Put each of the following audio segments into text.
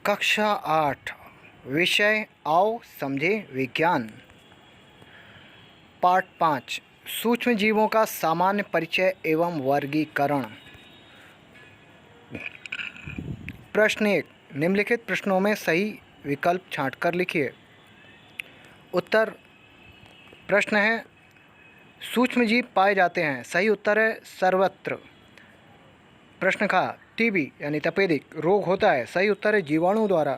कक्षा 8 विषय आओ समझे विज्ञान। पाठ 5 सूक्ष्म जीवों का सामान्य परिचय एवं वर्गीकरण। प्रश्न 1, निम्नलिखित प्रश्नों में सही विकल्प छांटकर लिखिए। उत्तर प्रश्न है सूक्ष्म जीव पाए जाते हैं, सही उत्तर है सर्वत्र। प्रश्न का टीबी यानी तपेदिक रोग होता है, सही उत्तर है जीवाणु द्वारा।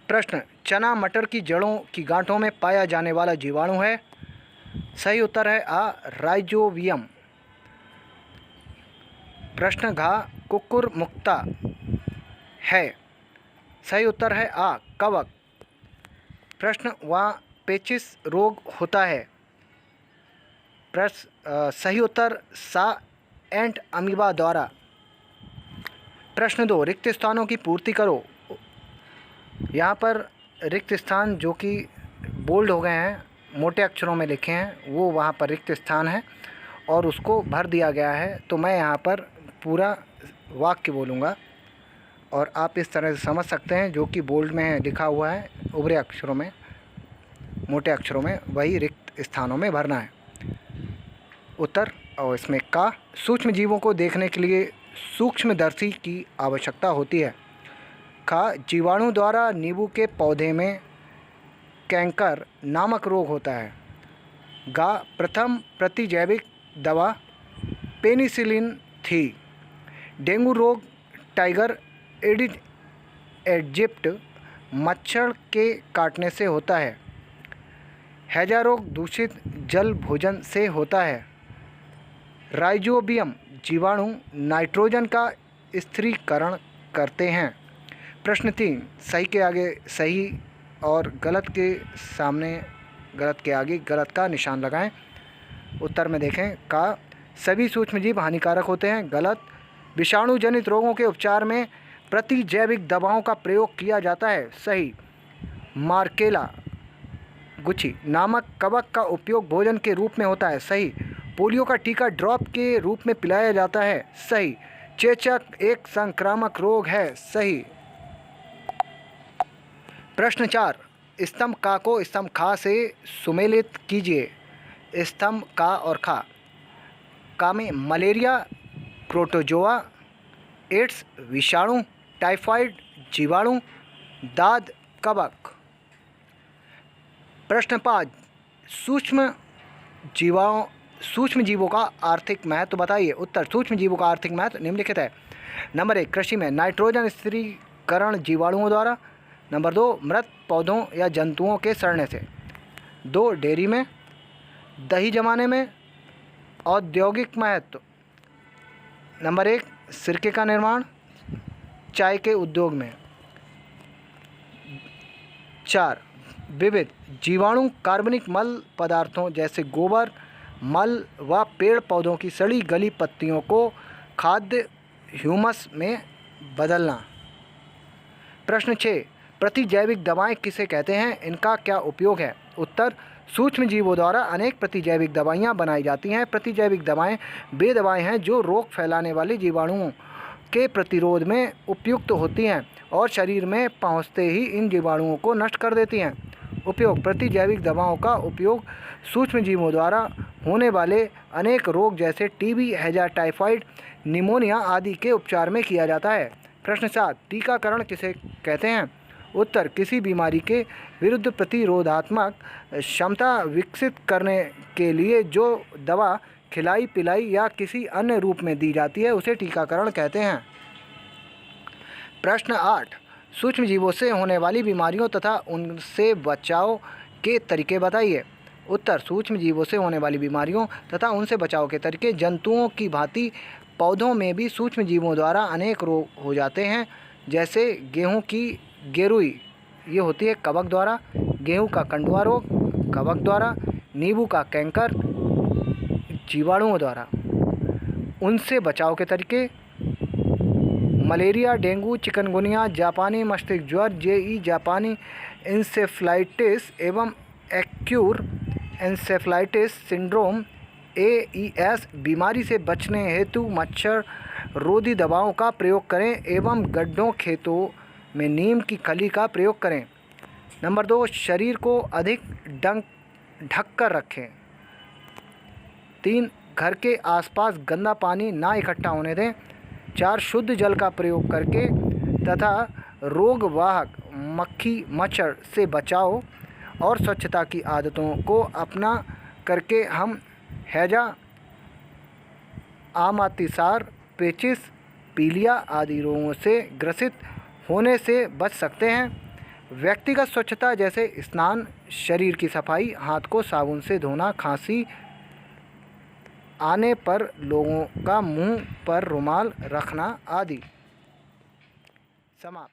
प्रश्न चना मटर की जड़ों की गांठों में पाया जाने वाला जीवाणु है, सही उत्तर है आ राइजोबियम। प्रश्न घा कुकुर मुक्ता है, सही उत्तर है आ कवक। प्रश्न वा पेचिस रोग होता है, सही उत्तर सा एंट अमीबा द्वारा। प्रश्न 2, रिक्त स्थानों की पूर्ति करो। यहाँ पर रिक्त स्थान जो कि बोल्ड हो गए हैं, मोटे अक्षरों में लिखे हैं, वो वहाँ पर रिक्त स्थान है और उसको भर दिया गया है। तो मैं यहाँ पर पूरा वाक्य बोलूँगा और आप इस तरह से समझ सकते हैं, जो कि बोल्ड में लिखा हुआ है उभरे अक्षरों में, मोटे अक्षरों में, वही रिक्त स्थानों में भरना है। उत्तर और इसमें का सूक्ष्म जीवों को देखने के लिए सूक्ष्मदर्शी की आवश्यकता होती है। का जीवाणु द्वारा नींबू के पौधे में कैंकर नामक रोग होता है। गा प्रथम प्रतिजैविक दवा पेनिसिलिन थी। डेंगू रोग टाइगर एडिस इजिप्ट मच्छर के काटने से होता है। हैजा रोग दूषित जल भोजन से होता है। राइजोबियम जीवाणु नाइट्रोजन का स्थिरीकरण करते हैं। प्रश्न 3, सही के आगे सही और गलत के सामने गलत के आगे गलत का निशान लगाएं। उत्तर में देखें का सभी सूक्ष्मजीव हानिकारक होते हैं, गलत। विषाणु जनित रोगों के उपचार में प्रतिजैविक दवाओं का प्रयोग किया जाता है, सही। मार्केला गुच्छी नामक कवक का उपयोग भोजन के रूप में होता है, सही। पोलियो का टीका ड्रॉप के रूप में पिलाया जाता है, सही। चेचक एक संक्रामक रोग है, सही। प्रश्न 4, स्तंभ का को स्तंभ खा से सुमेलित कीजिए। स्तंभ का और खा। का में मलेरिया प्रोटोजोआ, एड्स विषाणु, टाइफाइड जीवाणु, दाद कवक। प्रश्न 5, सूक्ष्म जीवों का आर्थिक महत्व बताइए। उत्तर सूक्ष्म जीवों का आर्थिक महत्व निम्नलिखित है। नंबर 1, कृषि में नाइट्रोजन स्थिरीकरण जीवाणुओं द्वारा। नंबर 2, मृत पौधों या जंतुओं के सड़ने से। 2, डेयरी में, दही जमाने में, औद्योगिक महत्व। नंबर 1, सिरके का निर्माण, चाय के उद्योग में। 4, विविध जीवाणु कार्बनिक मल पदार्थों जैसे गोबर, मल व पेड़ पौधों की सड़ी गली पत्तियों को खाद्य ह्यूमस में बदलना। प्रश्न 6, प्रतिजैविक दवाएं किसे कहते हैं, इनका क्या उपयोग है। उत्तर सूक्ष्म जीवों द्वारा अनेक प्रतिजैविक दवाइयां बनाई जाती हैं। प्रतिजैविक दवाएं वे दवाएं हैं जो रोग फैलाने वाले जीवाणुओं के प्रतिरोध में उपयुक्त होती हैं और शरीर में पहुंचते ही इन जीवाणुओं को नष्ट कर देती हैं। उपयोग प्रतिजैविक दवाओं का उपयोग सूक्ष्म जीवों द्वारा होने वाले अनेक रोग जैसे टीबी, हैजा, टाइफाइड, निमोनिया आदि के उपचार में किया जाता है। प्रश्न 7, टीकाकरण किसे कहते हैं। उत्तर किसी बीमारी के विरुद्ध प्रतिरोधात्मक क्षमता विकसित करने के लिए जो दवा खिलाई पिलाई या किसी अन्य रूप में दी जाती है उसे टीकाकरण कहते हैं। प्रश्न 8, सूक्ष्म जीवों से होने वाली बीमारियों तथा उनसे बचाव के तरीके बताइए। उत्तर सूक्ष्म जीवों से होने वाली बीमारियों तथा उनसे बचाव के तरीके। जंतुओं की भांति पौधों में भी सूक्ष्म जीवों द्वारा अनेक रोग हो जाते हैं, जैसे गेहूं की गेरुई, ये होती है कवक द्वारा। गेहूं का कंडुआ रोग कवक द्वारा। नींबू का कैंकर जीवाणुओं द्वारा। उनसे बचाव के तरीके। मलेरिया, डेंगू, चिकनगुनिया, जापानी मस्तिष्क ज्वर, जेई, जापानी इंसेफ्लाइटिस एवं एक्यूर इंसेफ्लाइटिस सिंड्रोम AES बीमारी से बचने हेतु मच्छर रोधी दवाओं का प्रयोग करें एवं गड्ढों खेतों में नीम की खली का प्रयोग करें। नंबर 2, शरीर को अधिक ढक कर रखें। 3, घर के आसपास गंदा पानी ना इकट्ठा होने दें। 4, शुद्ध जल का प्रयोग करके तथा रोगवाहक मक्खी मच्छर से बचाव और स्वच्छता की आदतों को अपना करके हम हैजा, आमातिसार, पेचिश, पीलिया आदि रोगों से ग्रसित होने से बच सकते हैं। व्यक्तिगत स्वच्छता जैसे स्नान, शरीर की सफाई, हाथ को साबुन से धोना, खांसी आने पर लोगों का मुंह पर रुमाल रखना आदि। समाप्त।